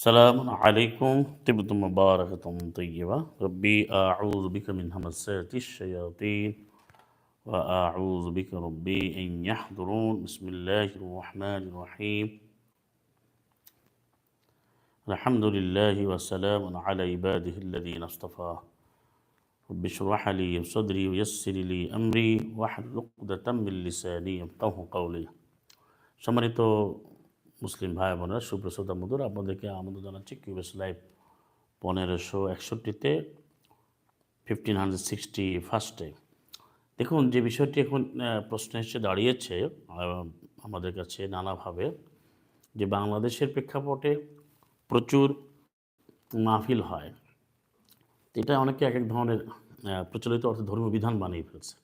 السلام عليكم طبتم مباركة طيبة ربي أعوذ بك من همزات الشياطين وأعوذ بك ربي أن يحضرون بسم الله الرحمن الرحيم الحمد لله والسلام على عباده الذين اصطفى رب اشرح لي صدري ويسر لي أمري واحلل عقدة من لساني يفقهوا قولي সম্মানিত মুসলিম ভাই বোনেরা সুপ্রসোদা মধুর আপনাদেরকে আমন্ত্রণ জানাচ্ছি কিউবেস লাইভ 1561-তে 1561 দেখুন যে বিষয়টি এখন প্রশ্ন এসে দাঁড়িয়েছে আমাদের কাছে নানাভাবে যে বাংলাদেশের প্রেক্ষাপটে প্রচুর মাহফিল হয়, এটা অনেকে এক এক ধরনের প্রচলিত অর্থে ধর্মীয় বিধান বানিয়ে ফেলছে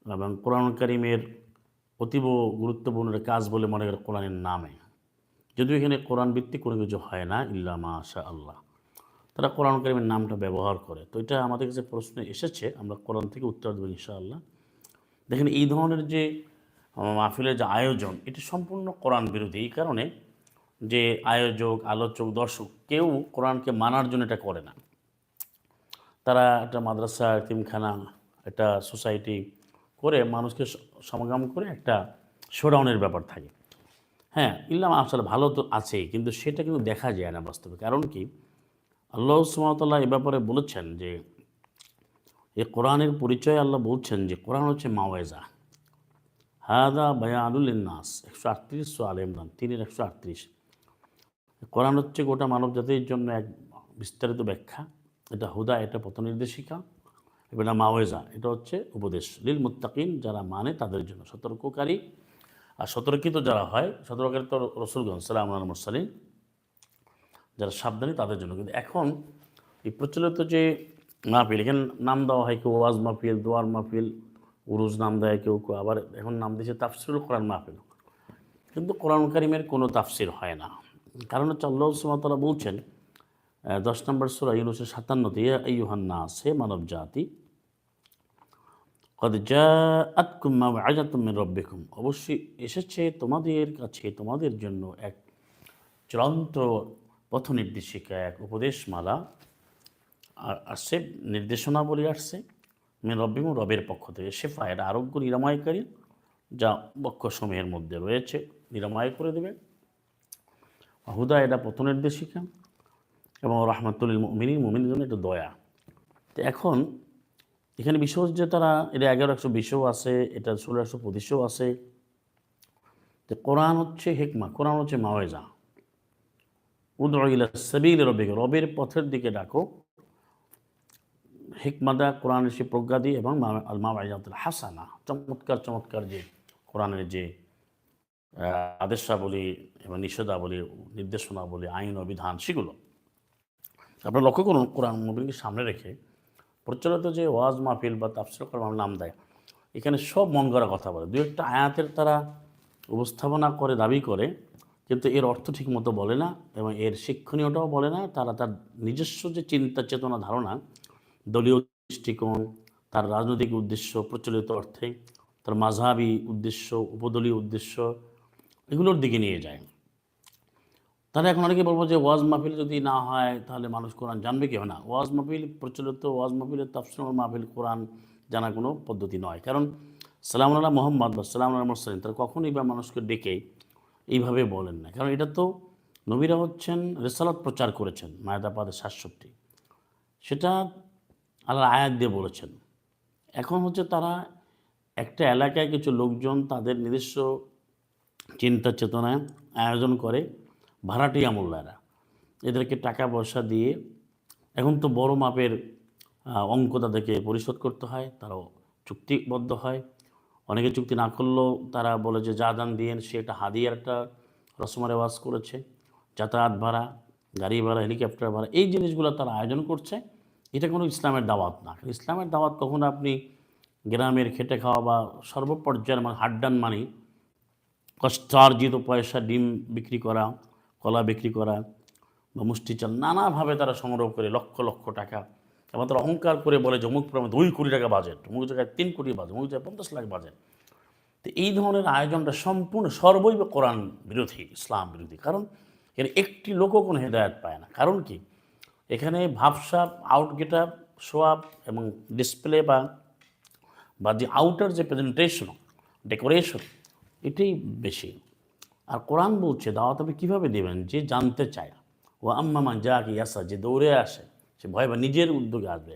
এবং কোরআন কারীমের অতীব গুরুত্বপূর্ণ কাজ বলে মনে করে কোরআনের নামে, যদিও এখানে কোরআন ভিত্তিক কোনো কিছু হয় না, ইল্লা মাশা আল্লাহ, তারা কোরআন কারীমের নামটা ব্যবহার করে। তো এটা আমাদের কাছে প্রশ্ন এসেছে, আমরা কোরআন থেকে উত্তর দেবো ইনশাআল্লাহ। দেখেন এই ধরনের যে মাহফিলের যে আয়োজন, এটি সম্পূর্ণ কোরআন বিরোধী। এই কারণে যে আয়োজক, আলোচক, দর্শক কেউ কোরআনকে মানার জন্য এটা করে না। তারা একটা মাদ্রাসা, এতিমখানা, একটা সোসাইটি করে মানুষকে সমাগম করে একটা শোডাউনের ব্যাপার থাকে। হ্যাঁ, ইল্লাম আসলে ভালো তো আছেই, কিন্তু সেটা কিন্তু দেখা যায় না বাস্তবে। কারণ কি, আল্লাহ সুবহানাহু ওয়া তাআলা এ ব্যাপারে বলেছেন যে এই কোরআনের পরিচয় আল্লাহ বলছেন যে কোরআন হচ্ছে মাওয়াইজা, হাদা বায়ানুল লিন্নাস, 138 সূরা আলে ইমরান 3-138। কোরআন হচ্ছে গোটা মানব জাতির জন্য এক বিস্তারিত ব্যাখ্যা, এটা হুদা, এটা পথ নির্দেশিকা, এটা মাওয়াইজা, এটা হচ্ছে উপদেশ, লিল মুত্তাকিন, যারা মানে তাদের জন্য সতর্ককারী। আর সতর্কিত যারা হয়, সতর্ককারী তো রাসূলগণ সাল্লাল্লাহু আলাইহি ওয়াসাল্লাম, যারা সাবধানী তাদের জন্য। কিন্তু এখন এই প্রচলিত যে মাহফিল, এখানে নাম দেওয়া হয় কেউ ওয়াজ মাহফিল, দোয়ার মাহফিল, উরুজ নাম দেয় কেউ, আবার এখন নাম দিয়েছে তাফসিরুল কোরআন মাহফিল, কিন্তু কোরআন কারীমের কোনো তাফসির হয় না। কারণ হচ্ছে আল্লাহ সুবহানাহু ওয়া তাআলা বলছেন 10 নম্বর সূরা ইউনূসের 57-তে, ইয়া আইয়ুহান নাস, হে মানব জাতি, কদ জাআতকুম মাউইযাতুম মির রাব্বিকুম, অবশ্যই এসেছে তোমাদের কাছে, তোমাদের জন্য এক চূড়ান্ত পথ নির্দেশিকা, এক উপদেশমালা আসছে, নির্দেশনাবলী আসছে, মির রাব্বিকুম, রবের পক্ষ থেকে, শিফা, এটা আরোগ্য নিরাময়কারী, যা বক্ষসমূহের মধ্যে রয়েছে নিরাময় করে দেবে, হুদা, এটা পথ নির্দেশিকা, এবং রাহমাতুল লিল মুমিনিন, মুমিনদের জন্য এটা দয়া। তো এখন এখানে বিষয় হচ্ছে তারা, এটা 1120-ও আছে, এটা 1625-ও আছে, যে কোরআন হচ্ছে হিকমা, কোরআন হচ্ছে মাওয়াইজা, উদউ ইলা সাবিলি রাব্বিকা, রবের পথের দিকে ডাকো, হিকমাদা কোরআনের সে প্রজ্ঞা দিয়ে, এবং আল মাওয়াইজাতুল হাসানা, চমৎকার চমৎকার যে কোরআনের যে আদেশাবলী এবং নিষেধাবলী, নির্দেশনাবলী, আইন ও বিধান, সেগুলো আপনারা লক্ষ্য করুন। কোরআন মুবিনকে সামনে রেখে প্রচলিত যে ওয়াজ মাহফিল বা তাফসীর কোরআন নাম দেয়, এখানে সব মন গড়া কথা বলে, দু একটা আয়াতের তারা উপস্থাপনা করে, দাবি করে, কিন্তু এর অর্থ ঠিক মতো বলে না এবং এর শিক্ষণীয়টাও বলে না। তারা তার নিজস্ব যে চিন্তা, চেতনা, ধারণা, দলীয় দৃষ্টিকোণ, তার রাজনৈতিক উদ্দেশ্য, প্রচলিত অর্থে তার মাযহাবী উদ্দেশ্য, উপদলীয় উদ্দেশ্য, এগুলোর দিকে নিয়ে যায়। তাহলে এখন অনেকে বলবো যে ওয়াজ মাহফিল যদি না হয় তাহলে মানুষ কোরআন জানবে কেউ? না, ওয়াজ মাহফিল, প্রচলিত ওয়াজ মাহফিলের তাফসীর মাহফিল কোরআন জানার কোনো পদ্ধতি নয়। কারণ সালামুন আলা মুহাম্মদ বা সালামুন আলা মুরসালিন, তারা কখনোই বা মানুষকে ডেকে এইভাবে বলেন না। কারণ এটা তো নবীরা হচ্ছেন রিসালাত প্রচার করেছেন, মায়দা পাদে 67, সেটা আল্লাহর আয়াত দিয়ে বলেছেন। এখন হচ্ছে তারা একটা এলাকায় কিছু লোকজন তাদের নিজস্ব চিন্তা চেতনায় আয়োজন করে, ভাড়াটিয়া মোল্লারা, এদেরকে টাকা পয়সা দিয়ে, এখন তো বড় মাপের অঙ্ক তাদেরকে পরিশোধ করতে হয়, তারাও চুক্তিবদ্ধ হয়। অনেকে চুক্তি না করলেও তারা বলে যে যা দান দিয়েন, সে একটা হাদিয়ার একটা রসম রেওয়াজ করেছে, যাতায়াত ভাড়া, গাড়ি ভাড়া, হেলিকপ্টার ভাড়া, এই জিনিসগুলো তারা আয়োজন করছে। এটা কোনো ইসলামের দাওয়াত না। ইসলামের দাওয়াত কখনো আপনি গ্রামের খেটে খাওয়া বা সর্বপর্যায়ের মানে হাড্ডান মানি, কষ্টার্জিত পয়সা, ডিম বিক্রি করা, কলা বিক্রি করা বা মুষ্টি চাল, নানাভাবে তারা সংগ্রহ করে লক্ষ লক্ষ টাকা, এবং তারা অহংকার করে বলে যে অমুক প্রোগ্রামে 2 কোটি টাকা বাজেট, অমুক জায়গায় 3 কোটি বাজেট, অমুক জায়গায় 50 লাখ বাজেট। তো এই ধরনের আয়োজনটা সম্পূর্ণ সর্বৈব কোরআন বিরোধী, ইসলাম বিরোধী। কারণ এর একটি লোকও কোনো হেদায়েত পায় না। কারণ কি? এখানে ভাবসাব, আউট গেটআপ, শো আপ এবং ডিসপ্লে বা যে আউটার যে প্রেজেন্টেশন, ডেকোরেশন, এটাই বেশি। আর কোরআন বলছে দাওয়াত আপনি কীভাবে দেবেন? যে জানতে চায়। ও আম্মামান যা কি ইয়াসা, যে দৌড়ে আসে, সে ভয় বা নিজের উদ্যোগে আসবে।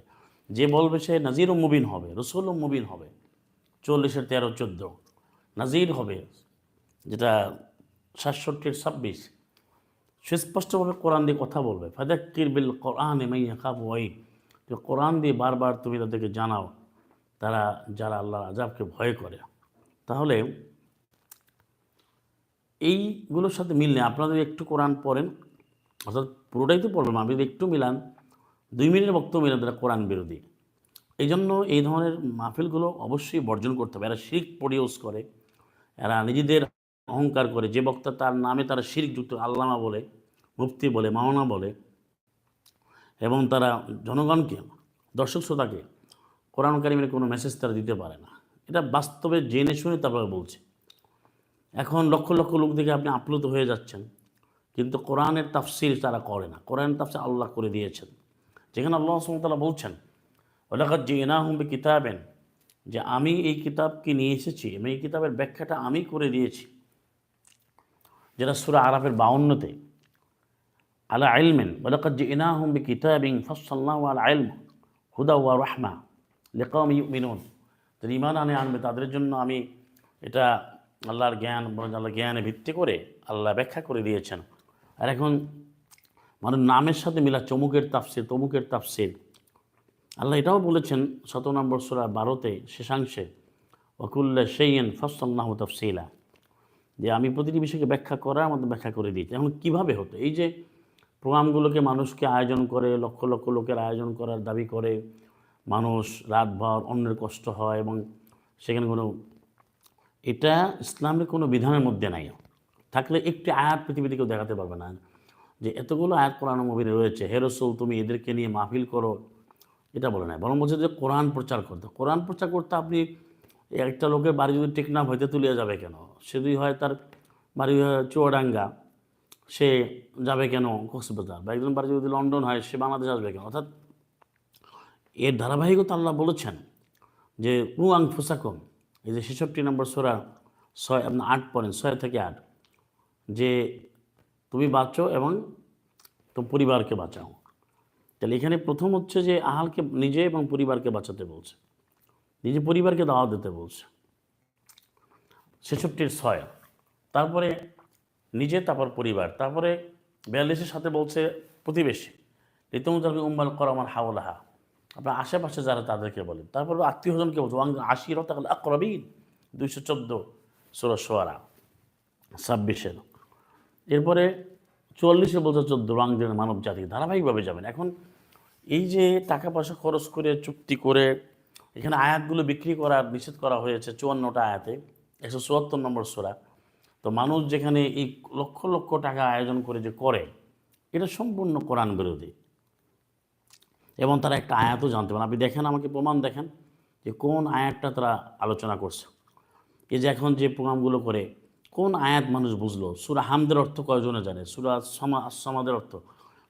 যে বলবে সে নাজির ও মুবিন হবে, রসুল ও মুবিন হবে। 40-এর 13-14 নাজির হবে, যেটা 67-এর 26 সুস্পষ্টভাবে কোরআন দিয়ে কথা বলবে। ফাযাক্কির বিল কোরআনি মান ইয়াখাফু ওয়াঈদ, যে কোরআন দিয়ে বারবার তুমি তাদেরকে জানাও যারা আল্লাহর আযাবকে ভয় করে। তাহলে এইগুলোর সাথে মিল নেই। আপনারা যদি একটু কোরআন পড়েন, অর্থাৎ পুরোটাই তো পড়বেন, আপনি যদি একটু মিলান, 2 মিনিটের বক্তব্য মিলান, তারা কোরআন বিরোধী। এই জন্য এই ধরনের মাহফিলগুলো অবশ্যই বর্জন করতে হবে। এরা শিরক প্রডিউস করে, এরা নিজেদের অহংকার করে, যে বক্তা তার নামে তারা শিরক যুক্ত, আল্লামা বলে, মুফতি বলে, মাওলানা বলে, এবং তারা জনগণকে, দর্শক শ্রোতাকে কোরআন কারিমের কোনো মেসেজ তারা দিতে পারে না। এটা বাস্তবে জেনে শুনে তারপরে বলছে। এখন লক্ষ লক্ষ লোক দেখে আপনি আপ্লুত হয়ে যাচ্ছেন, কিন্তু কোরআনের তাফসির তারা করে না। কোরআনের তাফসির আল্লাহ করে দিয়েছেন, যেখানে আল্লাহ সুবহানাহু ওয়া তাআলা বলছেন ওয়ালাকাদ জিনাহুম বিকিতাবিন, যে আমি এই কিতাবকে নিয়ে এসেছি, আমি এই কিতাবের ব্যাখ্যাটা আমি করে দিয়েছি, যেটা সূরা আরাফের 52-তে, আলা ইলমিন ওয়ালাকাদ জিনাহুম বিকিতাবিন ফাসসালনাহু আলা ইলম হুদা ওয়া রাহমা লিকাওমিন ইউমিনুন। যারা ঈমান আনবে তাদের জন্য আমি এটা আল্লাহর জ্ঞান, আল্লাহর জ্ঞানে ভিত্তি করে আল্লাহ ব্যাখ্যা করে দিয়েছেন। আর এখন মানে নামের সাথে মিলা চমুকের তাফসির, তমুকের তাফসির। আল্লাহ এটাও বলেছেন 17 নম্বর সূরা 12-তে শেষাংশে, ওয়াকুল্লা শাইইন ফাসসালনাহু তাফসীলা, যে আমি প্রতিটি বিষয়কে ব্যাখ্যা করার মতো ব্যাখ্যা করে দিয়েছি। এখন কীভাবে হতো? এই যে প্রোগ্রামগুলোকে মানুষকে আয়োজন করে, লক্ষ লক্ষ লোকের আয়োজন করার দাবি করে, মানুষ রাতভর অন্যের কষ্ট হয়, এবং সেখানে এটা ইসলামের কোনো বিধানের মধ্যে নাই। থাকলে একটি আয়াত পৃথিবীতে কেউ দেখাতে পারবে না যে এতগুলো আয়াত কোরআন মুবিনে রয়েছে, হে রাসূল তুমি এদেরকে নিয়ে মাহফিল করো, এটা বলে নাই। বরং বলছে যে কোরআন প্রচার করতে। কোরআন প্রচার করতে আপনি একটা লোকের বাড়ি যদি টেকনাফ হইতে তুলিয়া যাবে কেন? সে যদি হয় তার বাড়ি হয় চুয়াডাঙ্গা, সে যাবে কেন কক্সবাজার? বা একজন বাড়ি যদি লন্ডন হয়, সে বাংলাদেশ আসবে কেন? অর্থাৎ এর ধারাবাহিকতা আল্লাহ বলেছেন যে কু আনফুসাকুম, এই যে 66 নম্বর সূরা 8 পড়েন, 6 থেকে 8, যে তুমি বাঁচো এবং তোমার পরিবারকে বাঁচাও। তাহলে এখানে প্রথম হচ্ছে যে আহালকে নিজে এবং পরিবারকে বাঁচাতে বলছে, নিজে পরিবারকে দাওয়াত দিতে বলছে 66-র 6। তারপরে নিজে, তারপর পরিবার, তারপরে 42-এর সাথে বলছে প্রতিবেশী, রিতুমুজাল উম্মাল করামান হাওলাহা, আপনার আশেপাশে যারা তাদেরকে বলেন। তারপর আত্মীয়জনকে বলছে আশিরাতাল আকরাবিন, 214 সূরা শুআরা 26-এর। এরপরে 44-এ বলছে 14 ওয়াংদের মানব জাতি, ধারাবাহিকভাবে যাবেন। এখন এই যে টাকা পয়সা খরচ করে, চুক্তি করে, এখানে আয়াতগুলো বিক্রি করার নিষেধ করা হয়েছে 54টা আয়াতে, 174 নম্বর সূরা। তো মানুষ যেখানে এই লক্ষ লক্ষ টাকা আয়োজন করে যে করে, এটা সম্পূর্ণ কোরআন বিরোধী, এবং তারা একটা আয়াতও জানতে পারেন। আপনি দেখেন, আমাকে প্রমাণ দেখেন যে কোন আয়াতটা তারা আলোচনা করছে। এই যে এখন যে প্রোগ্রামগুলো করে, কোন আয়াত মানুষ বুঝলো? সূরা হামদের অর্থ কয়জনে জানে? সূরা সমাদের অর্থ,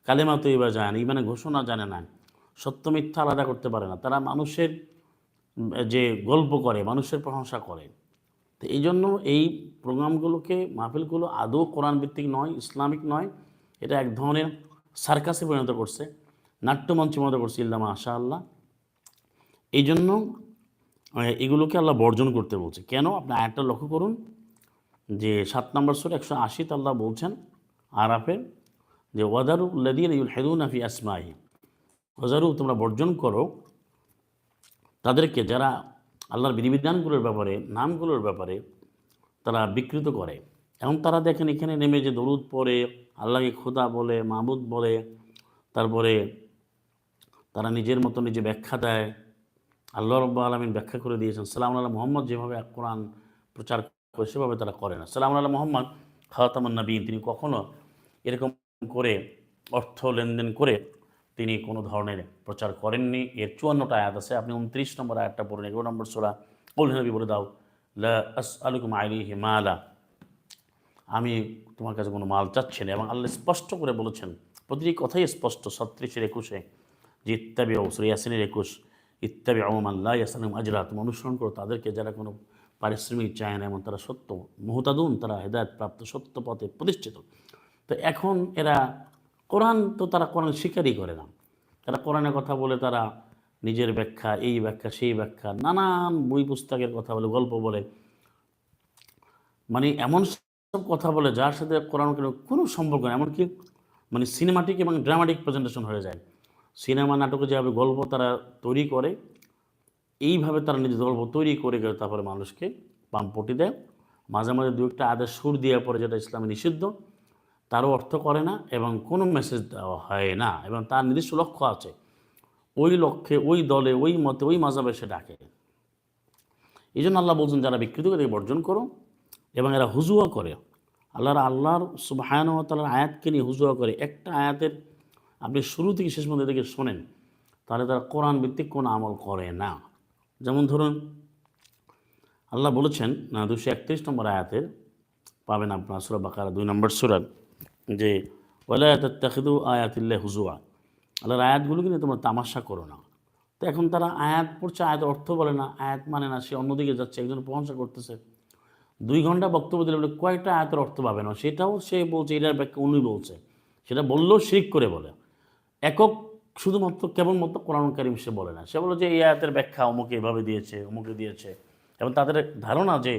কালেমা তৈয়বা জানে না, ইমানের ঘোষণা জানে না, সত্য মিথ্যা আলাদা করতে পারে না। তারা মানুষের যে গল্প করে, মানুষের প্রশংসা করে। তো এই জন্য এই প্রোগ্রামগুলোকে, মাহফিলগুলো আদৌ কোরআন ভিত্তিক নয়, ইসলামিক নয়। এটা এক ধরনের সার্কাসে পরিণত করছে, নাট্যমঞ্চে পরিণত করছে, ইল্লা মাশাআল্লাহ। এই জন্য এগুলোকে আল্লাহ বর্জন করতে বলছে। কেন? আপনি আয়াতটা লক্ষ্য করুন যে 7 নম্বর সূরা 180 আল্লাহ বলছেন আরাফে, যে ওয়াদারু আল্লাযীনা ইউলহিদুনা ফি আসমাইহি, ওয়াজারু, তোমরা বর্জন করো তাদেরকে যারা আল্লাহর বিধিবিধানগুলোর ব্যাপারে, নামগুলোর ব্যাপারে তারা বিকৃত করে। এবং তারা দেখেন এখানে নেমে যে দরুদ পড়ে, আল্লাহকে খোদা বলে, মাবুদ বলে, তারপরে তারা নিজের মতো নিজে ব্যাখ্যা দেয়। আল্লাহ রাব্বুল আলামিন ব্যাখ্যা করে দিয়েছেন। সালামুন আলা মুহাম্মদ যেভাবে কোরআন প্রচার করে, সেভাবে তারা করে না। সালামুন আলা মুহাম্মদ খাতামুন নবীয়্যিন, তিনি কখনো এরকম করে অর্থ লেনদেন করে তিনি কোনো ধরনের প্রচার করেননি। এর 54টা আয়াত আছে। আপনি 29 নম্বর আয়াতটা পড়ুন, 11 নম্বর সূরা। কুল হে নবী বলে দাও, লা আসআলুকুম আলাইহি মালা, আমি তোমার কাছে কোনো মাল চাচ্ছি না। এবং আল্লাহ স্পষ্ট করে বলেছেন, প্রতিটি কথাই স্পষ্ট 36-21 যে ইত্তাবি সূরা ইয়াসিনের 21 ইত্তাবি মান লা ইয়াসআলুহুম আজরা, তুমি অনুসরণ করো তাদেরকে যারা কোনো পারিশ্রমিক চায় না এবং তারা সত্য মুহতাদুন, তারা হেদায়েত প্রাপ্ত সত্য পথে প্রতিষ্ঠিত। তো এখন এরা কোরআন তো তারা কোরআন স্বীকারই করে না। তারা কোরআনের কথা বলে, তারা নিজের ব্যাখ্যা, এই ব্যাখ্যা সেই ব্যাখ্যা, নানান বই পুস্তকের কথা বলে, গল্প বলে, মানে এমন সব কথা বলে যার সাথে কোরআন কোনো সম্পর্ক নেই। এমনকি মানে সিনেমাটিক এবং ড্রামাটিক প্রেজেন্টেশন হয়ে যায়। সিনেমা নাটকে যেভাবে গল্প তারা তৈরি করে, এইভাবে তারা নিজের গল্প তৈরি করে তারপরে মানুষকে পাম্পটি দেয়। মাঝে মাঝে দু একটা আদেশ সুর দেওয়ার পরে, যেটা ইসলামে নিষিদ্ধ, তারও অর্থ করে না এবং কোনো মেসেজ দেওয়া হয় না, এবং তার নির্দিষ্ট লক্ষ্য আছে। ওই লক্ষ্যে, ওই দলে, ওই মতে, ওই মাযহাবে সে ডাকে। এই জন্য আল্লাহ বলছেন, যারা বিকৃত থেকে বর্জন করো, এবং এরা হুজুয়া করে, আল্লাহর সুবহানাহু ওয়া তাআলার আয়াতকে নিয়ে হুজুয়া করে। একটা আয়াতের আপনি শুরু থেকে শেষ পর্যন্ত দেখে শোনেন, তাহলে তারা কোরআন ভিত্তিক কোনো আমল করে না। যেমন ধরুন, আল্লাহ বলেছেন 231 নম্বর আয়াতের, পাবেন আপনার সূরা বাকারা 2 নম্বর সূরা, যে ওয়ালা তাত্তাখিযু আয়াতিল্লাহি হুজুয়া, আল্লাহর আয়াতগুলোকে নিয়ে তোমরা তামাশা করো না। তো এখন তারা আয়াত পড়ছে, আয়াতের অর্থ বলে না, আয়াত মানে না, সে অন্যদিকে যাচ্ছে, একজন প্রশংসা করতেছে, 2 ঘন্টা বক্তব্য দিলে বলে কয়টা আয়াতের অর্থ পাবে না, সেটাও সে বলছে, এটার ব্যাখ্যা উনি বলছে, সেটা বললেও শিরক করে বলে। একক শুধুমাত্র কেবলমাত্র কোরআন কারীম সে বলে না, সে বলে যে এই আয়াতের ব্যাখ্যা অমুকে এভাবে দিয়েছে, অমুকে দিয়েছে। এবং তাদের ধারণা যে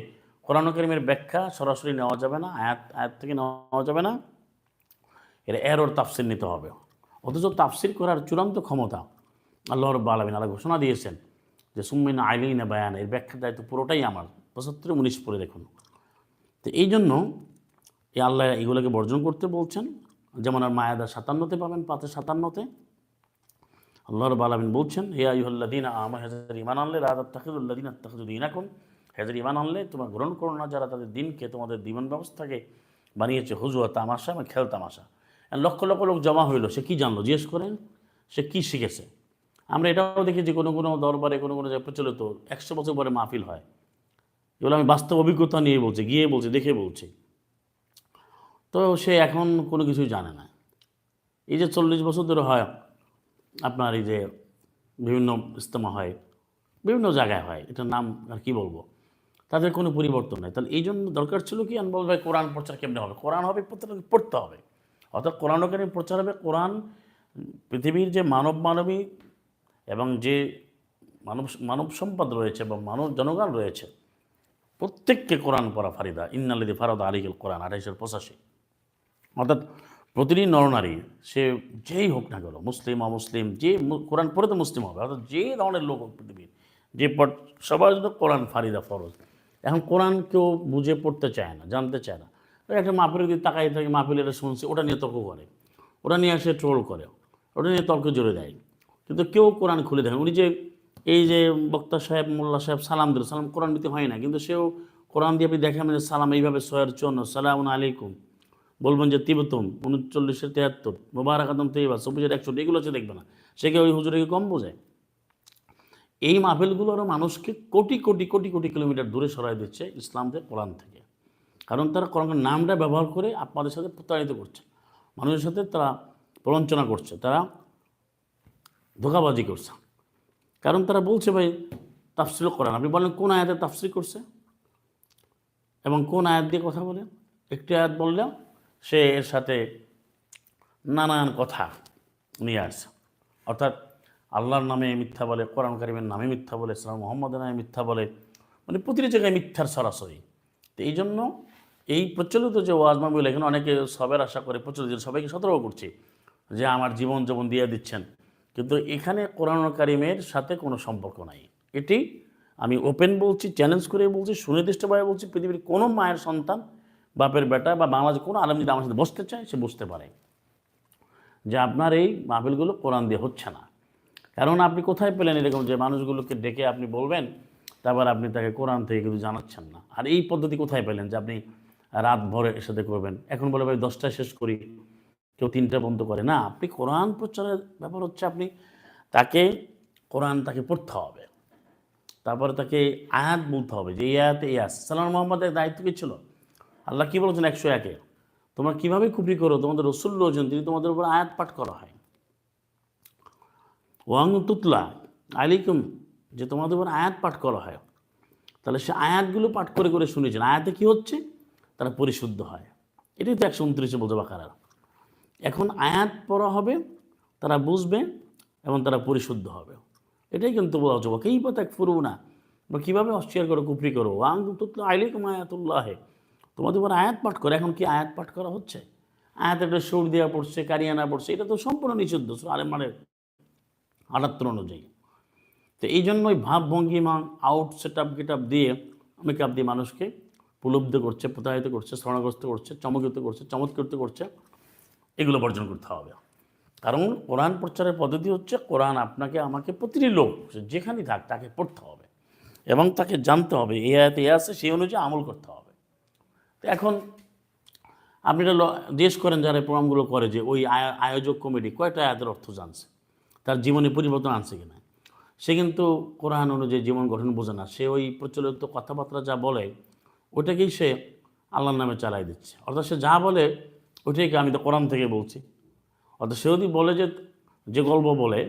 কোরআন কারীমের ব্যাখ্যা সরাসরি নেওয়া যাবে না, আয়াত থেকে নেওয়া যাবে না, এর এরর তাফসির নিতে হবে। অথচ তাফসির করার চূড়ান্ত ক্ষমতা আল্লাহ রাব্বুল আলামিন আল্লাহ ঘোষণা দিয়েছেন যে সুম্মিন আলাইনা বায়ান, এর ব্যাখ্যার দায়িত্ব পুরোটাই আমার। 75-19 পড়ে দেখুন। তো এই জন্য এই আল্লাহ এগুলোকে বর্জন করতে বলছেন। যেমন আর মায়াদা 57-তে পাবেন, 5-57-তে আল্লাহ রাব্বুল আলামিন বলছেন, হে আইয়ুহাল্লাযীনা আমানু, হেজার ঈমান আনলে লা তাত্তাখিযুল্লাযীনা ইত্তাখাযু দীনাকুম, হেজার ঈমান আনলে তোমরা গ্রহণ করো না যারা তাদের দিনকে, তোমাদের জীবন ব্যবস্থাকে বানিয়েছে হুজুয়া, তামাশা এবং খেল তামাশা। লক্ষ লক্ষ লোক জমা হইল, সে কী জানলো জিজ্ঞেস করেন, সে কী শিখেছে? আমরা এটাও দেখি যে কোনো কোনো দরবারে, কোনো কোনো জায়গায় প্রচলিত 100 বছর পরে মাহফিল হয়। এগুলো আমি বাস্তব অভিজ্ঞতা নিয়ে বলছি, গিয়ে বলছি, দেখে বলছি। তো সে এখন কোনো কিছুই জানে না। এই যে 40 বছর ধরে হয় আপনার, এই যে বিভিন্ন ইজতেমা হয়, বিভিন্ন জায়গায় হয়, এটার নাম আর কি বলবো, তাদের কোনো পরিবর্তন নেই। তাহলে এই জন্য দরকার ছিল কি, আমি বলবো ভাই কোরআন প্রচার কেমনে হবে? কোরআন হবে, প্রত্যেকটা পড়তে হবে। অর্থাৎ কোরআন কারীম প্রচার হবে। কোরআন পৃথিবীর যে মানবী এবং যে মানব সম্পদ রয়েছে বা জনগণ রয়েছে, প্রত্যেককে কোরআন পড়া ফারিদা, ইন্নাল্লাযী ফারাদা আলাইহিল কোরআন 2885। অর্থাৎ প্রতিটি নরনারী, সে যেই হোক না কেন, মুসলিম অমুসলিম, যে কোরআন পড়ে তো মুসলিম হবে। অর্থাৎ যে ধরনের লোক হোক পৃথিবীর, যে সবার জন্য কোরআন ফারিদা, ফরজ। এখন কোরআন কেউ বুঝে পড়তে চায় না, জানতে চায় না। একটা মাহফিলে যদি তাকাই থাকে, মাহফিলে এটা শুনছে, ওটা নিয়ে তর্ক করে, ওটা নিয়ে সে ট্রোল করে, ওটা নিয়ে তর্ক জোরে দেয়। কিন্তু কেউ কোরআন খুলে দেখেন। উনি যে এই যে বক্তা সাহেব, মোল্লা সাহেব সালাম দিল, সালাম কোরআন দিতে হয় না, কিন্তু সেও কোরআন দিয়ে আপনি দেখেন যে সালাম এইভাবে 54, সালামুন আলাইকুম, বলবেন যে তিবতুম 39-73, মোবারক আদম তৈবা 24-61, এগুলো হচ্ছে দেখবে না। সে কি ওই হুজুরকে কম বোঝায়? এই মাহফিলগুলোর মানুষকে কোটি কোটি কোটি কোটি কিলোমিটার দূরে সরাই দিচ্ছে ইসলাম থেকে, কোরআন থেকে। কারণ তারা কোরআনের নামটা ব্যবহার করে আপনাদের সাথে প্রতারিত করছে, মানুষের সাথে তারা প্রবঞ্চনা করছে, তারা ধোঁকাবাজি করছে। কারণ তারা বলছে ভাই তাফসীর কোরআন, আপনি বলেন কোন আয়াতে তাফসীর করছে এবং কোন আয়াত দিয়ে কথা বলে? একটি আয়াত বললেও সে এর সাথে নানান কথা নিয়ে আসছে। অর্থাৎ আল্লাহর নামে মিথ্যা বলে, কোরআন কারীমের নামে মিথ্যা বলে, ইসলাম মুহাম্মদের নামে মিথ্যা বলে, মানে প্রতিটি জায়গায় মিথ্যার সরাসরি। তো এই জন্য এই প্রচলিত যে ওয়াজ মাহফিল, এখানে অনেকে সবের আশা করে প্রচলিত, সবাইকে সতর্ক করছি যে আমার জীবন যেমন দিয়ে দিচ্ছেন, কিন্তু এখানে কোরআন কারীমের সাথে কোনো সম্পর্ক নাই। এটি আমি ওপেন বলছি, চ্যালেঞ্জ করে বলছি, সুনির্দিষ্টভাবে বলছি, পৃথিবীর কোনো মায়ের সন্তান, বাপের বেটা বা বাংলাদেশের কোনো আলেম যদি আমার সাথে বসতে চায়, সে বুঝতে পারে যে আপনার এই মাহফিলগুলো কোরআন দিয়ে হচ্ছে না। কারণ আপনি কোথায় পেলেন এরকম যে মানুষগুলোকে ডেকে আপনি বলবেন, তারপর আপনি তাকে কোরআন থেকে কিছু জানাচ্ছেন না? আর এই পদ্ধতি কোথায় পেলেন যে আপনি রাত ভরে এর সাথে করবেন? এখন বলে ভাই 10টায় শেষ করি, কেউ 3টা বন্ধ করে না। আপনি কোরআন প্রচারের ব্যাপার হচ্ছে, আপনি তাকে কোরআন তাকে পড়তে হবে, তারপরে তাকে আয়াত বলতে হবে যে এই আয়াতে এই আয়াত। সাল্লাল্লাহু মুহাম্মাদের দায়িত্ব কী ছিল? আল্লাহ কী বলেছেন 101-এ, তোমরা কীভাবে কুফরি করো, তোমাদের রসুল রয়েছেন, তিনি তোমাদের উপর আয়াত পাঠ করা হয়, ওয়াং তুতলা আলাইকুম, যে তোমাদের উপর আয়াত পাঠ করা হয়, তাহলে সে আয়াতগুলো পাঠ করে করে শুনেছেন। আয়াতে কী হচ্ছে, তারা পরিশুদ্ধ হয়। এটাই তো 129-এ বলতে বাকারার। এখন আয়াত পড়া হবে, তারা বুঝবে এবং তারা পরিশুদ্ধ হবে। এটাই কিন্তু বলা হচ্ছে, কেই পাতাক ফুরু না, বা কীভাবে অস্বীকার করো, কুফরি করো, ওয়াং তুতলা আলাইকুম আয়াতুল্লাহে, তোমাদের উপর আয়াত পাঠ করে। এখন কি আয়াত পাঠ করা হচ্ছে? আয়াত একটা সুর দেওয়া পড়ছে, কারিয়ানা পড়ছে, এটা তো সম্পূর্ণ নিষিদ্ধ আলেমানের 78 অনুযায়ী। তো এই জন্যই ভাবভঙ্গিমা আউট সেটআপ গেটআপ দিয়ে মেকআপ দিয়ে মানুষকে প্রলুব্ধ করছে, প্রতারিত করছে, স্মরণগ্রস্ত করছে, চমকিত করছে, চমৎকৃত করছে। এগুলো বর্জন করতে হবে। কারণ কোরআন প্রচারের পদ্ধতি হচ্ছে, কোরআন আপনাকে আমাকে প্রতিটি লোক যেখানেই থাক তাকে পড়তে হবে এবং তাকে জানতে হবে এই আয়াতে এ আছে, সেই অনুযায়ী আমল করতে হবে। তো এখন আপনি এটা জিজ্ঞেস করেন যারা প্রোগ্রামগুলো করে, যে ওই আয়োজক কমিটি কয়টা আয়াতের অর্থ জানছে, তার জীবনে পরিবর্তন আনছে কিনা। সে কিন্তু কোরআন অনুযায়ী জীবন গঠন বোঝে না। সে ওই প্রচলিত কথাবার্তা যা বলে ওইটাকেই সে আল্লাহর নামে চালাই দিচ্ছে। অর্থাৎ সে যা বলে ওইটাকে আমি তো কোরআন থেকে বলছি। অর্থাৎ সে যদি বলে যে গল্প বলে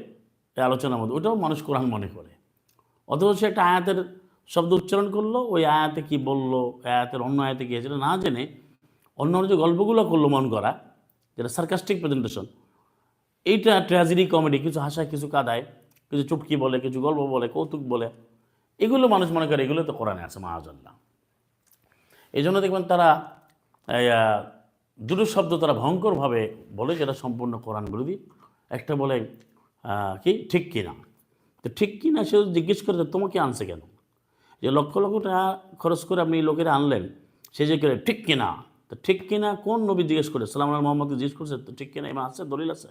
এই আলোচনার মধ্যে, ওটাও মানুষ কোরআন মনে করে। অথচ সে একটা আয়াতের শব্দ উচ্চারণ করলো, ওই আয়াতে কি বললো, আয়াতের অন্য আয়াতে গিয়ে সেটা না জেনে অন্য যে গল্পগুলো করলো মন করা, যেটা সার্কাস্টিক প্রেজেন্টেশন, এইটা ট্র্যাজেডি কমেডি, কিছু হাসায়, কিছু কাদায়, কিছু চুটকি বলে, কিছু গল্প বলে, কৌতুক বলে, এগুলো মানুষ মনে করে এগুলো তো কোরআনে আছে মাআযাল্লাহ। এই জন্য দেখবেন তারা দুটো শব্দ তারা ভয়ঙ্করভাবে বলে, যেটা সম্পূর্ণ কোরআন বিরোধী। একটা বলে কি ঠিক কিনা, তো ঠিক কিনা সে জিজ্ঞেস করে তোমাকে আনছে কেন, যে লক্ষ লক্ষ টাকা খরচ করে আপনি লোকেরা আনলেন, সে যে করে ঠিক কিনা, তো ঠিক কিনা কোন নবী জিজ্ঞেস করে? সালাম আলাইকুম মোহাম্মদকে জিজ্ঞেস করছে তো ঠিক কিনা এমা আছে, দলিল আছে,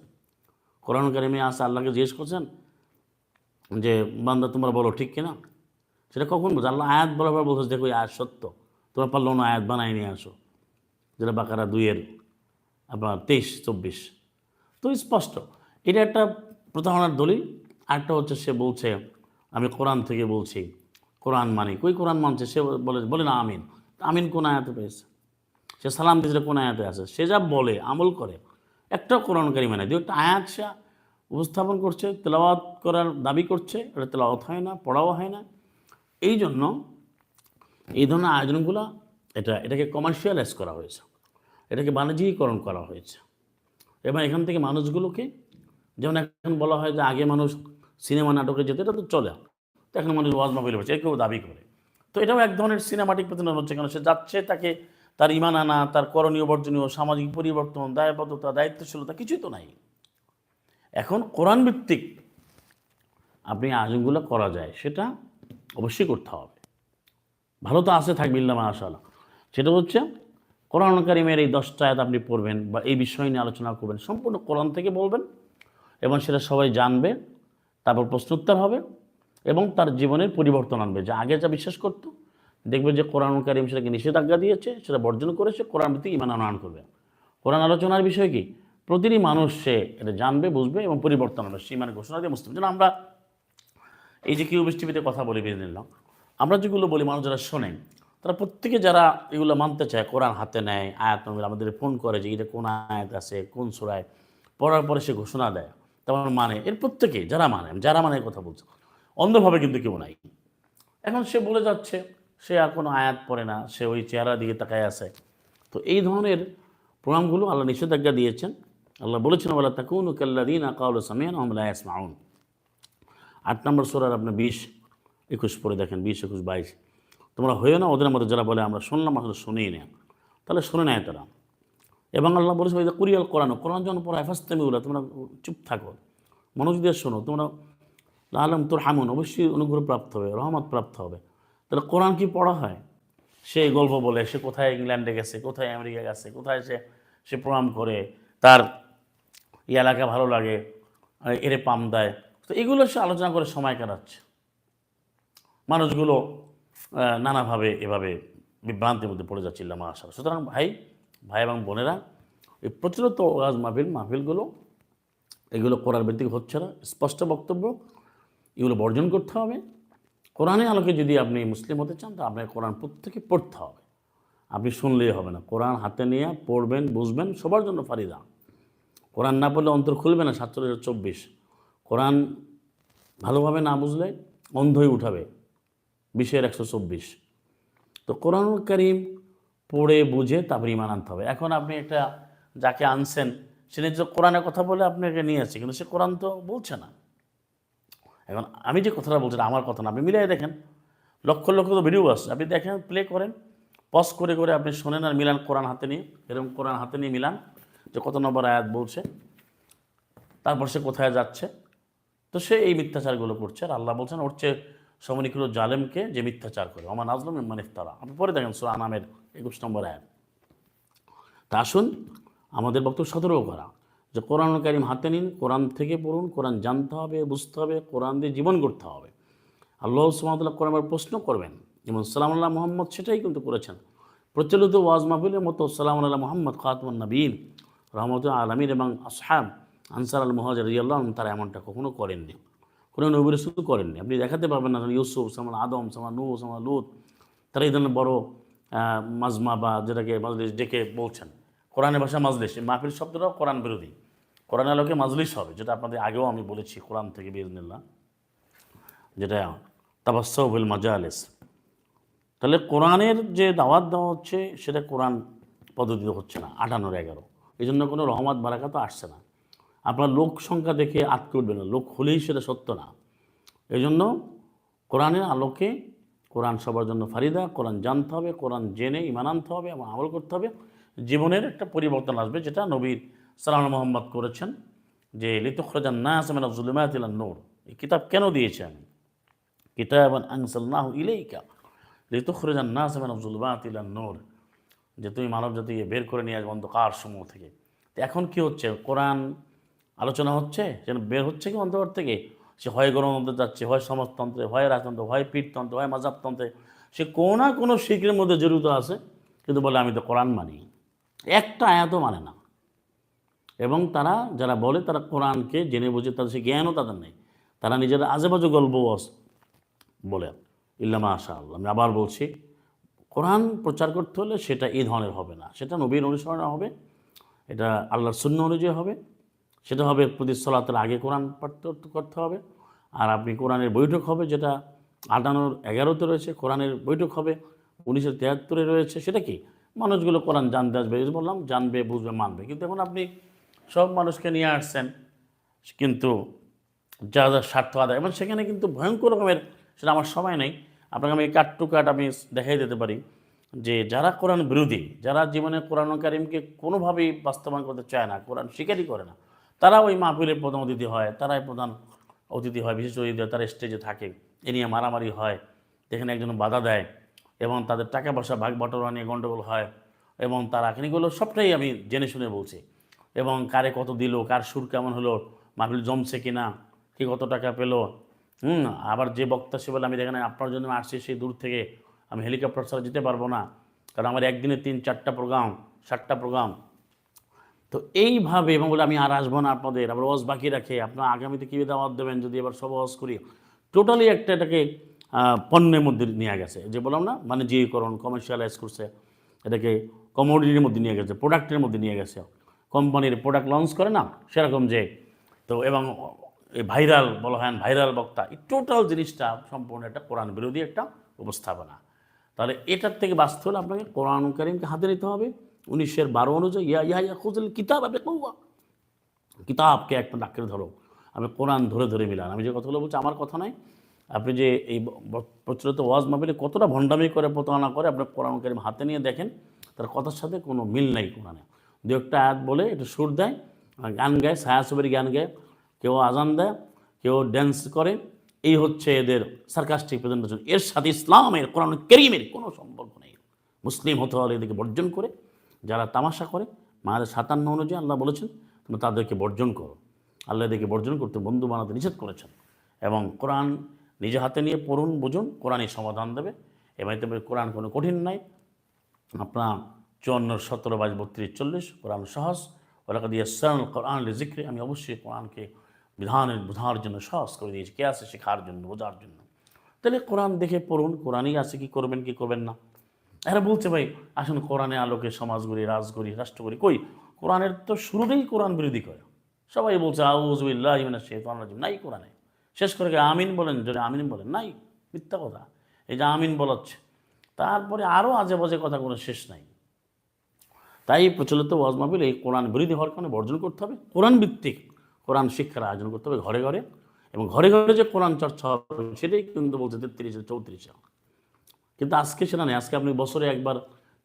কোরআন কারিমে আছে, আল্লাহকে জিজ্ঞেস করছেন যে বান্দা তোমরা বলো ঠিক কিনা। সেটা কখন বলছে? আল্লাহ আয়াত বলার পর বলছে দেখো আয়াত সত্য, তোমরা পারলো না আয়াত বানাই নিয়ে আসো, যেটা বাকারা 2-এর আপনার 23-24। তো স্পষ্ট এটা একটা প্রতারণার দলিল। আরেকটা হচ্ছে সে বলছে আমি কোরআন থেকে বলছি, কোরআন মানি, কই কোরআন মানছে? সে বলে না আমিন। আমিন কোন আয়াতে পেয়েছে? সে সালাম দিয়েছে কোন আয়াতে আছে? সে যা বলে আমল করে, একটাও কোরআন কারিমে নাই। 2-একটা আয়াত সে উপস্থাপন করছে, তেলাওয়াত করার দাবি করছে, এটা তেলাওয়াত হয় না, পড়াও হয় না। এই জন্য এই ধরনের আয়োজনগুলো এটাকে কমার্শিয়ালাইজ করা হয়েছে, এটাকে বাণিজ্যিকীকরণ করা হয়েছে। এবং এখান থেকে মানুষগুলোকে, যেমন এখন বলা হয় যে আগে মানুষ সিনেমা নাটকে যেত, এটা তো চলে, তো এখন মানুষ ওয়াজ মাহফিলে বসে, কেউ দাবি করে। তো এটাও এক ধরনের সিনেমাটিক প্রতিনিধি হচ্ছে, কারণ সে যাচ্ছে, তাকে তার ইমান আনা, তার করণীয় বর্জনীয়, সামাজিক পরিবর্তন, দায়বদ্ধতা, দায়িত্বশীলতা কিছুই তো নাই। এখন কোরআন ভিত্তিক আপনি আয়োজনগুলো করা যায়, সেটা অবশ্যই করতে হবে। ভালো তো আছে থাকবে ইল্লা মাশাআল্লাহ। সেটা হচ্ছে কোরআন কারিমের এই 10টা আয়াত আপনি পড়বেন বা এই বিষয় নিয়ে আলোচনা করবেন, সম্পূর্ণ কোরআন থেকে বলবেন এবং সেটা সবাই জানবে, তারপর প্রশ্নোত্তর হবে এবং তার জীবনের পরিবর্তন আনবে। যে আগে যা বিশ্বাস করতো, দেখবে যে কোরআন কারিম সেটাকে নিষেধাজ্ঞা দিয়েছে, সেটা বর্জন করেছে, কোরআন ভিত্তিক ঈমান আনয়ন করবে। কোরআন আলোচনার বিষয় কি? প্রতিটি মানুষ সে এটা জানবে, বুঝবে এবং পরিবর্তন আনবে, সেই মানে ঘোষণা দিয়ে মুসলিম। যেন আমরা এই যে কিউবিস টিভিতে কথা বলে বেঁধে নিলাম, আমরা যেগুলো বলি মানুষ যারা শোনেন, তারা প্রত্যেকে যারা এগুলো মানতে চায়, কোরআন হাতে নেয়, আয়াত আমাদের ফোন করে যে এটা কোন আয়াত আছে, কোন সূরায়, পড়ার পরে সে ঘোষণা দেয়, তেমন মানে এর প্রত্যেকে যারা মানে কথা বলছে, অন্ধভাবে কিন্তু কেউ নাই। এখন সে বলে যাচ্ছে সে আর কোনো আয়াত পড়ে না, সে ওই চেহারা দিকে তাকায় আছে। তো এই ধরনের প্রোগ্রামগুলো আল্লাহ নিষেধাজ্ঞা দিয়েছেন। আল্লাহ বলেছেন ওয়ালা তাকুনু কাল্লাযীনা ক্বালু সামি'না ওয়া হুম লা ইয়াসমাউন। 8 নম্বর সূরার আপনি 20-21 পড়ে দেখেন, 20, 21, 22। তোমরা হয়েও না ওদের মধ্যে যারা বলে আমরা শুনলাম আসলে শুনেই না, তাহলে শুনে নেয় তারা। এবং আল্লাহ বলেছে ওই যে কুরিয়াল কোরআন, কোরআন যখন পড়া ফাসতামিউলা, তোমরা চুপ থাকো, মনোযোগ দিয়ে শোনো, তোমরা লাআল্লাকুম তুরহামুন, অবশ্যই অনুগ্রহ প্রাপ্ত হবে, রহমত প্রাপ্ত হবে। তাহলে কোরআন কি পড়া হয়? সে গল্প বলে, সে কোথায় ইংল্যান্ডে গেছে, কোথায় আমেরিকা গেছে, কোথায় সে প্রোগ্রাম করে, তার এলাকা ভালো লাগে, এরে পাম দেয়, তো এগুলো সে আলোচনা করে সময় কাটাচ্ছে। মানুষগুলো নানাভাবে এভাবে বিভ্রান্তির মধ্যে পড়ে যাচ্ছিল মাশাআল্লাহ। সুতরাং ভাই এবং বোনেরা, এই প্রচলিত ওয়াজ মাহফিলগুলো এগুলো করার ভিত্তিক হচ্ছে না, স্পষ্ট বক্তব্য, এগুলো বর্জন করতে হবে। কোরআনের আলোকে যদি আপনি মুসলিম হতে চান, তো আপনাকে কোরআন প্রত্যেকে পড়তে হবে। আপনি শুনলেই হবে না, কোরআন হাতে নিয়ে পড়বেন, বুঝবেন, সবার জন্য ফারিদা। কোরআন না পড়লে অন্তর খুলবে না। 47-24 কোরআন ভালোভাবে না বুঝলে অন্ধই উঠাবে, 20-124। তো কোরআনুল কারীম পড়ে বুঝে তারপর ঈমান আনতে হবে। এখন আপনি একটা যাকে আনছেন সে নিজে কোরআনের কথা বলে আপনাকে নিয়ে আসছে, কিন্তু সে কোরআন তো বলছে না। এখন আমি যে কথাটা বলছি আমার কথা না, আপনি মিলিয়ে দেখেন, লক্ষ লক্ষ তো ভিডিও আছে, আপনি দেখেন, প্লে করেন, পজ করে করে আপনি শোনেন আর মিলান কোরআন হাতে নিয়ে, এরকম কোরআন হাতে নিয়ে মিলান যে কত নম্বর আয়াত বলছে, তারপর সে কোথায় যাচ্ছে। তো সে এই মিথ্যাচারগুলো করছে, আর আল্লাহ বলছেন ওর চেয়ে সমনিকৃত জালেমকে যে মিথ্যাচার করে, ওমান আজলাম মিম্মান ইফতারা। আপনি পরে দেখেন সূরা আনামের 21 নম্বর আয়াত। তা আসুন আমাদের বক্তব্য সতর্ক করা যে কোরআনুল কারীম হাতে নিন, কোরআন থেকে পড়ুন, কোরআন জানতে হবে, বুঝতে হবে, কোরআন দিয়ে জীবন গড়তে হবে। আল্লাহ সুবহানাহু ওয়া তাআলা কোরআনের প্রশ্ন করবেন, যেমন সালামুল্লাহ মুহাম্মদ সেটাই কিন্তু করেছেন। প্রচলিত ওয়াজ মাহফিলের মতো সালামুল্লাহ মুহাম্মদ খাতামুন নবীন রহমতুল আলামিন এবং আসহাব আনসার আল মুহাজির রাদিয়াল্লাহু আনহুম তারা এমনটা কখনো করেননি, কোনো নবী রাসূল করেননি। আপনি দেখাতে পারবেন না ইউসুফ, সামাল আদম, সামাল নূহ, সামাল লূত, তারা এই ধরনের বড় মাজমা বা যেটাকে মাজলিস ডেকে বলছেন। কোরআনের ভাষা মাজলিস, মাহফিল শব্দটাও কোরআন বিরোধী। কোরআন আলোকে মাজলিস হবে, যেটা আপনাদের আগেও আমি বলেছি কোরআন থেকে বিইজনিল্লাহ, যেটা তাবাসসুবিল মাজালিস। তাহলে কোরআনের যে দাওয়াত দেওয়া হচ্ছে সেটা কোরআন পদ্ধতিতে হচ্ছে না, 58-11। এই জন্য কোনো রহমত বারাকাত আসছে না। আপনার লোক সংখ্যা দেখে আটকে উঠবে না, লোক হলেই সেটা সত্য না। এই জন্য কোরআনের আলোকে, কোরআন সবার জন্য ফারিদা, কোরআন জানতে হবে, কোরআন জেনে ঈমান আনতে হবে এবং আমল করতে হবে। জীবনের একটা পরিবর্তন আসবে, যেটা নবী সাল্লাল্লাহু আলাইহি মুহাম্মদ করেছেন, যে লিতুখরিজান নাস মিনাজ যুলুমাতি ইলান নূর। এই কিতাব কেন দিয়েছি আমি? কিতাবান আনজালনাহু ইলাইকা লিতুখরিজান নাস মিনাজ যুলুমাতি ইলান নূর, যে তুমি মানব জাতিকে বের করে নিয়ে আসবে অন্ধকার সমূহ থেকে। তো এখন কি হচ্ছে, কোরআন আলোচনা হচ্ছে, যেন বের হচ্ছে কি অন্ধকার থেকে। সে হয় গণতন্ত্রে যাচ্ছে, হয় সমাজতন্ত্রে, হয় রাজতন্ত্র, হয় পীরতন্ত্রে, হয় মাযহাবতন্ত্রে, সে কোনো না কোনো শিখের মধ্যে জড়িত আছে, কিন্তু বলে আমি তো কোরআন মানি, একটা আয়াতও মানে না। এবং তারা যারা বলে তারা কোরআনকে জেনে বুঝে, তাদের সে জ্ঞানও তাদের নেই, তারা নিজেরা আজেবাজে গল্প বলে। ইল্লা মাশাআল্লাহ, আমি আবার বলছি, কোরআন প্রচার করতে হলে সেটা এই ধরনের হবে না, সেটা নবীর অনুসরণে হবে, এটা আল্লাহর সুন্নাহ অনুযায়ী হবে, সেটা হবে প্রতি সালাতের আগে কোরআন পাঠ করতে হবে। আর আপনি কোরআনের বৈঠক হবে, যেটা 58-11-তে রয়েছে, কোরআনের বৈঠক হবে 1973-এ রয়েছে। সেটা কি, মানুষগুলো কোরআন জানতে আসবে, এই যে বললাম, জানবে, বুঝবে, মানবে। কিন্তু এখন আপনি সব মানুষকে নিয়ে আসছেন, কিন্তু যা যা স্বার্থ আদায়, এবং সেখানে কিন্তু ভয়ঙ্কর রকমের, সেটা আমার সময় নেই, আপনাকে আমি কাট টু কাট আমি দেখাই দিতে পারি, যে যারা কোরআন বিরোধী, যারা জীবনে কোরআন কারীমকে কোনোভাবেই বাস্তবায়ন করতে চায় না, কোরআন স্বীকারই করে না, তারা ওই মাহফিলের প্রধান অতিথি হয়, তারাই প্রধান অতিথি হয়, বিশেষ অতিথি হয়, তারা স্টেজে থাকে, এ নিয়ে মারামারি হয়, যেখানে একজন বাধা দেয়, এবং তাদের টাকা পয়সা ভাগ বটরা নিয়ে গণ্ডগোল হয়, এবং তারা এগুলো সবটাই আমি জেনে শুনে বলছি। এবং কারে কত দিল, কার সুর কেমন হলো, মাহফিল জমছে কিনা, কে কত টাকা পেলো। আবার যে বক্তা সে বলে আমি দেখেন আপনার জন্য আসছি সেই দূর থেকে, আমি হেলিকপ্টার ছাড়া যেতে পারবো না, কারণ আমার একদিনে 3-4টা প্রোগ্রাম, 7টা প্রোগ্রাম। তো এইভাবে, এবং বলে আমি আর আসবো না আপনাদের, আবার ওয়াজ বাকি রাখে, আপনার আগামীতে কী দাওয়াত দেবেন যদি এবার সব ওয়াজ করি। টোটালি এটাকে পণ্যের মধ্যে নিয়ে গেছে, যে বললাম না, মানে যেকরণ কমার্শিয়ালাইজ করছে, এটাকে কমোডিটির মধ্যে নিয়ে গেছে, প্রোডাক্টের মধ্যে নিয়ে গেছে। কোম্পানির প্রোডাক্ট লঞ্চ করে না সেরকম, যে তো এবং এই ভাইরাল বলা হয়, ভাইরাল বক্তা, এই টোটাল জিনিসটা সম্পূর্ণ একটা কোরআন বিরোধী একটা উপস্থাপনা। তাহলে এটার থেকে বাঁচতে হলে আপনাকে কোরআন কারীমকে হাতে নিতে হবে 19-12 অনুযায়ী, ইয়া খুযুল কিতাব বিকুওয়া, কিতাবকে একটা ডাক্তারে ধরো, আমি কোরআন ধরে ধরে মিলান। আমি যে কথাগুলো বলছি আমার কথা নয়, আপনি যে এই প্রচলিত ওয়াজ মাহফিলে কতটা ভণ্ডামি করে, প্রতারণা করে, আপনার কোরআন কারীম হাতে নিয়ে দেখেন, তার কথার সাথে কোনো মিল নাই কোরআনে। দু একটা আয়াত বলে একটু সুর দেয়, গান গায়, ছায়াছবির গান গায়, কেউ আজান দেয়, কেউ ড্যান্স করে, এই হচ্ছে এদের সার্কাস্টিক প্রেজেন্টেশন। এর সাথে ইসলামের, কোরআন কারীমের কোনো সম্পর্ক নেই। মুসলিম হতে হলে এদেরকে বর্জন করে, যারা তামাশা করে, মায়ের 57 অনুযায়ী আল্লাহ বলেছেন তুমি তাদেরকে বর্জন করো। আল্লাহ এদেরকে বর্জন করতে, বন্ধু বানাতে নিষেধ করেছেন। এবং কোরআন নিজে হাতে নিয়ে পড়ুন, বুঝুন, কোরআনই সমাধান দেবে। এবার কোরআন কোনো কঠিন নাই। আপনার 54-17-22-33-40 কোরআন সহজ। ওলাকাদ ইয়াসসারনাল কোরআন লিযিকরি, আমি অবশ্যই কোরআনকে বোঝার জন্য সহজ করে দিয়েছি, কে আছে শেখার জন্য, বোঝার জন্য। তাহলে কোরআন দেখে পড়ুন, কোরআনই আছে, কি করবেন কি করবেন না। এরা বলছে ভাই আসুন কোরআনে আলোকে সমাজ গড়ি, রাষ্ট্র গড়ি। কই, কোরআনের তো শুরুতেই কোরআন বিরোধী করে। সবাই বলছে আউযু বিল্লাহি মিনাশ শাইতানির রাজিম, নাই কোরআনে। শেষ করে আমিন বলেন, যদি আমিন বলেন, নাই, মিথ্যা কথা। এই যে আমিন বলাচ্ছে, তারপরে আরও আজে বাজে কথা কোনো শেষ নাই। তাই প্রচলিত ওয়াজ মাহফিল এই কোরআন বিরোধী হওয়ার কারণে বর্জন করতে হবে। কোরআন ভিত্তিক কোরআন শিক্ষার আয়োজন করতে হবে ঘরে ঘরে, এবং ঘরে ঘরে যে কোরআন চর্চা হবে সেটাই কিন্তু বলছে 33-এ 34-এ। কিন্তু আজকে সেটা নেই। আজকে আপনি বছরে একবার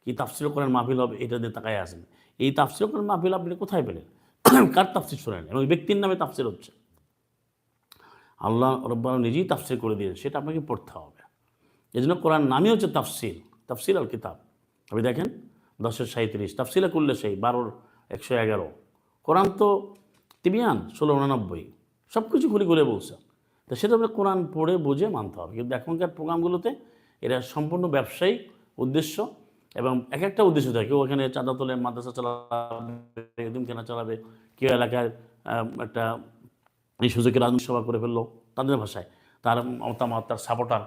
কি তাফসীর কোরআন মাহফিল হবে এটা দিয়ে তাকায় আসেন। এই তাফসীর কোরআন মাহফিল আপনি কোথায় পেলেন? কার তাফসীর শোনেন? এবং ব্যক্তির নামে তাফসীর হচ্ছে। আল্লাহ রাব্বুল আলামিন নিজেই তাফসীর করে দিয়েছেন, সেটা আপনাকে পড়তে হবে। এই জন্য কোরআন নামই হচ্ছে তাফসীর, তাফসীর আল কিতাব। আপনি দেখেন 10-37 তাফসীরে কুল্লি শাই, 12-111। কোরআন তো তিবিয়ান 16-89, সব কিছু খুলে খুলে বলছে। তো সেটা আমরা কোরআন পড়ে বুঝে মানতে হবে। কিন্তু এখনকার প্রোগ্রামগুলোতে এরা সম্পূর্ণ ব্যবসায়িক উদ্দেশ্য, এবং এক একটা উদ্দেশ্য থাকে। কেউ এখানে চাঁদা তোলে, মাদ্রাসা চালাবে, এতিম কেনা চালাবে, কেউ এলাকায় একটা এই সুযোগে রাজনৈতিক সভা করে ফেললো তাদের ভাষায়, তার মতামত, তার সাপোর্টার,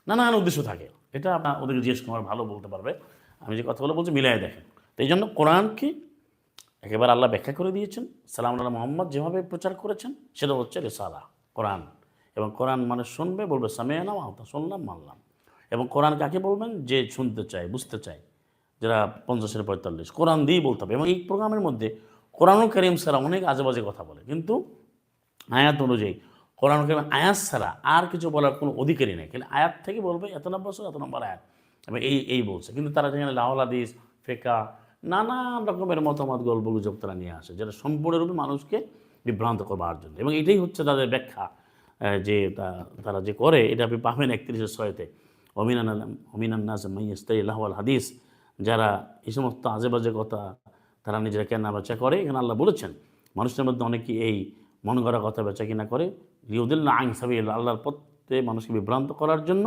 নানান উদ্দেশ্য থাকে। এটা আপনার ওদেরকে জিজ্ঞেস করার ভালো বলতে পারবে। আমি যে কথাগুলো বলছি মিলাই দেখেন। তো এই জন্য কোরআনকে একেবারে আল্লাহ ব্যাখ্যা করে দিয়েছেন। সালাম আল্লাহ মোহাম্মদ যেভাবে প্রচার করেছেন সেটা হচ্ছে রিসালা, কোরআন। এবং কোরআন মানে শুনবে, বলবে সামিআনা ওয়া আতা'না, শুনলাম মানলাম। এবং কোরআন কাকে বলবেন? যে শুনতে চায়, বুঝতে চায়, যারা 50-45 কোরআন দিয়েই বলতে হবে। এবং এই প্রোগ্রামের মধ্যে কোরআনুল কারীম ছাড়া অনেক আজেবাজে কথা বলে, কিন্তু আয়াত অনুযায়ী কোরআন কারীম আয়াত ছাড়া আর কিছু বলার কোনো অধিকারই নেই। কিন্তু আয়াত থেকে বলবে এত নম্বর সূরা, এত নম্বর আয়াত, এবং এই বলছে। কিন্তু তারা যেখানে লাউল হাদিস, ফিকহ, নানান রকমের মতামত, গল্পগুজব তারা নিয়ে আসে, যেটা সম্পূর্ণরূপে মানুষকে বিভ্রান্ত করবার জন্য। এবং এটাই হচ্ছে তাদের ব্যাখ্যা, যে তারা যে করে, এটা আপনি পাবেন 31-6-তে। অমিনান নাস মান ইয়াশতারি লাহওয়াল হাদিস। যারা এই সমস্ত আজেবাজে কথা তারা নিজেরা কেনা বেচা করে, এখানে আল্লাহ বলেছেন মানুষের মধ্যে অনেকে এই মন গড়া কথা বেচা কিনা করে, লিউদিল্লা আন সাবিলিল্লাহ, আল্লাহর পথে মানুষকে বিভ্রান্ত করার জন্য,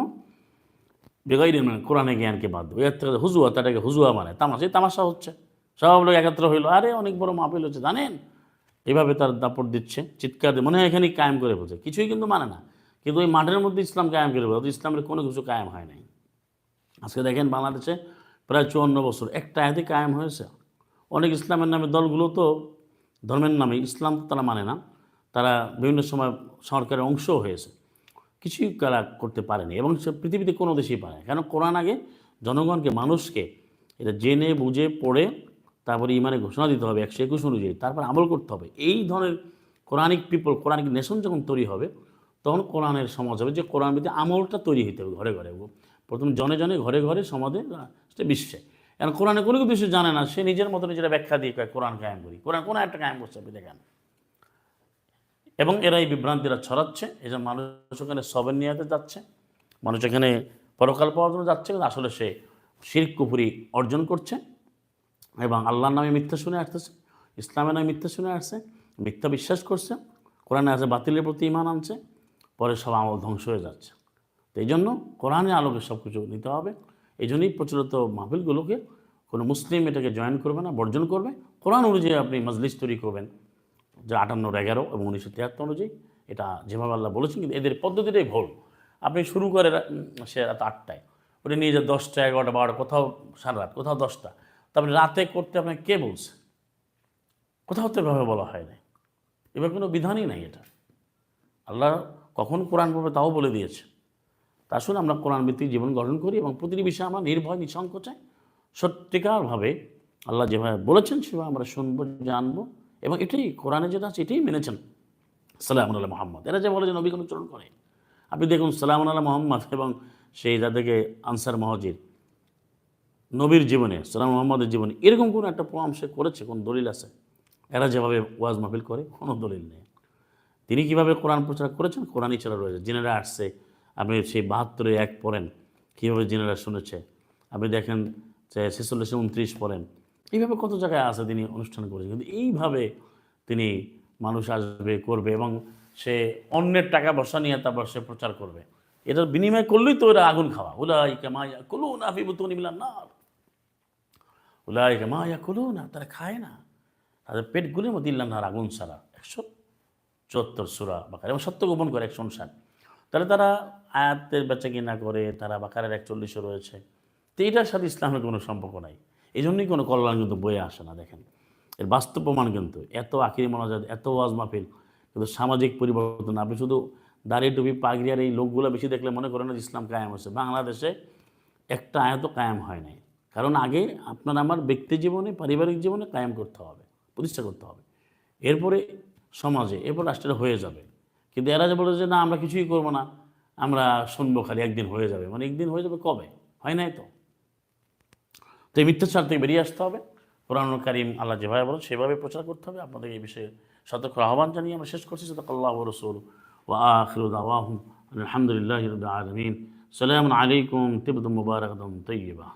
বেগাইরি মানে কোরআনে জ্ঞানকে বাদ দেবে। এর থেকে হুজুয়া, তাটাকে হুজুয়া মানে তামাশা, এই তামাশা হচ্ছে। সব লোক একত্র হইলো, আরে অনেক বড় মাহফিল হচ্ছে জানেন, এভাবে তার দাপট দিচ্ছে, চিৎকার দিয়ে, মনে হয় এখানেই কায়েম করে বলছে, কিছুই কিন্তু মানে না। কিন্তু ওই মাঠের মধ্যে ইসলাম কায়েম করে বলছে, ইসলামের কোনো কিছু কায়েম হয় নাই। আজকে দেখেন বাংলাদেশে প্রায় 54 বছর একটা আয়াতই কায়েম হয়েছে। অনেক ইসলামের নামে দলগুলো তো ধর্মের নামে ইসলাম তো তারা মানে না, তারা বিভিন্ন সময় সরকারের অংশও হয়েছে, কিছুই তারা করতে পারেনি। এবং সে পৃথিবীতে কোনো দেশেই পারে না। কেন? কোরআন আগে জনগণকে, মানুষকে এটা জেনে বুঝে পড়ে তারপরে ইমানে ঘোষণা দিতে হবে 121 অনুযায়ী, তারপর আমল করতে হবে। এই ধরনের কোরআনিক পিপল, কোরআনিক নেশন যখন তৈরি হবে, তখন কোরআনের সমাজ হবে, যে কোরআন ভিত্তিক আমলটা তৈরি হতে হবে ঘরে ঘরে। প্রথম জনে জনে, ঘরে ঘরে, সমাজে, সেটা বিশ্বে। এখন কোরআনে কোনো কিছু জানে না, সে নিজের মতো নিজেরা ব্যাখ্যা দিয়ে কয় কোরআন কায়েম করি। কোরআন কোনো একটা কায়েম করছে আপনি দেখেন। এবং এরা এই বিভ্রান্তিরা ছড়াচ্ছে। এই যে মানুষ ওখানে সবের নিয়াতে যাচ্ছে, মানুষ এখানে পরকাল পাওয়ার জন্য যাচ্ছে, কিন্তু আসলে সে শিরক কুফরি অর্জন করছে, এবং আল্লাহর নামে মিথ্যা শুনে আসতেছে, ইসলামের নামে মিথ্যা শুনে আসছে, মিথ্যা বিশ্বাস করছে, কোরআনে আছে বাতিলের প্রতি ঈমান আনছে, পরে সব আমল ধ্বংস হয়ে যাচ্ছে। তো এই জন্য কোরআনের আলোকে সব কিছু নিতে হবে। এই জন্যই প্রচলিত মাহফিলগুলোকে কোনো মুসলিম এটাকে জয়েন করবে না, বর্জন করবে। কোরআন অনুযায়ী আপনি মজলিস তৈরি করবেন, যে 58-11 এবং 1973 অনুযায়ী, এটা যেভাবে আল্লাহ বলেছেন। কিন্তু এদের পদ্ধতিটাই ভুল। আপনি শুরু করে সে রাত 8টায়, ওটা নিয়ে যে 10টা, 11টা, 12টা, কোথাও সারা রাত, কোথাও 10টা, তারপরে রাতে করতে আপনাকে কে বলছে? কোথাও তো এভাবে বলা হয় নাই, এবার কোনো বিধানই নাই। এটা আল্লাহ কখন কোরআন পড়বে তাও বলে দিয়েছে। তা আসলে আমরা কোরআন ভিত্তিক জীবন গঠন করি, এবং প্রতিটি বিষয়ে আমরা নির্ভয়, নিঃসংকোচে, সত্যিকারভাবে আল্লাহ যেভাবে বলেছেন সেভাবে আমরা শুনবো, জানবো। এবং এটাই কোরআনে যেটা আছে এটাই মেনেছেন সালামুন আলা মোহাম্মদ। এরা যে বলে যে নবীকে অনুসরণ করে, আপনি দেখুন সালামুন আলা মোহাম্মদ এবং সেই যাদেরকে আনসার মহাজির, নবীর জীবনে, সালাম মোহাম্মদের জীবনে এরকম কোনো একটা প্রমাণ সে করেছে? কোন দলিল আছে? এরা যেভাবে ওয়াজ মাহফিল করে, কোনো দলিল নেই। তিনি কীভাবে কোরআন প্রচার করেছেন? কোরআনই ছাড়া রয়েছে। জিনেরা আসছে, আপনি সেই 72-এ 1 পড়েন, কীভাবে জিনেরা শুনেছে। আপনি দেখেন যে 46-এ 29 পড়েন, এইভাবে কত জায়গায় আছে তিনি অনুষ্ঠান করেছেন। কিন্তু এইভাবে তিনি মানুষ আসবে, করবে, এবং সে অন্যের টাকা পয়সা নিয়ে তারপর সে প্রচার করবে। এটার বিনিময় করলেই তো এরা আগুন খাওয়া। উলাইকা মা ইয়াকুলুনা ফি বুতুনিহিম মিনান নার, উলাইকা মা ইয়াকুলুনা, তারা খায় না, তাদের পেটগুলির মধ্যে ইল্লান নার, আগুন ছাড়া। 174 সূরা বাকারা, এবং সত্য গোপন করে 159। তাহলে তারা আয়াতের বেচা কিনা করে, তারা বাকারার 41 রয়েছে, তো এটার সাথে ইসলামের কোনো সম্পর্ক নাই। এই জন্যই কোনো কল্যাণ কিন্তু বয়ে আসে না। দেখেন, এর বাস্তব প্রমাণ কিন্তু এত আখিরি মোনাজাত, এত ওয়াজ মাহফিল, কিন্তু সামাজিক পরিবর্তন, আপনি শুধু দাড়ি টুপি পাগড়ি আর এই লোকগুলো বেশি দেখলে মনে করেন না যে ইসলাম কায়েম হচ্ছে। বাংলাদেশে একটা আয়াতও কায়েম হয় নাই। কারণ আগে আপনার আমার ব্যক্তি জীবনে, পারিবারিক জীবনে কায়েম করতে হবে, প্রতিষ্ঠা করতে হবে। এরপরে সমাজে, এরপর রাষ্ট্রের হয়ে যাবে। কিন্তু এরা যে বলে যে না আমরা কিছুই করবো না, আমরা শুনবো খালি একদিন হয়ে যাবে, মানে একদিন হয়ে যাবে কবে? হয় নাই তো। তো এই মিথ্যাচার থেকে বেরিয়ে আসতে হবে। কোরআনুল কারীম আল্লাহ যেভাবে বলেন সেভাবে প্রচার করতে হবে। আপনাদের এই বিষয়ে সতর্ক আহ্বান জানিয়ে আমরা শেষ করছি। সাদাকাল্লাহু ওয়া রাসূলুহু ওয়া আখিরু দাওয়াহুম আলহামদুলিল্লাহি রাব্বিল আলামিন। সালামুন আলাইকুম তিবতুম মুবারাকাতুম তাইয়্যিবা।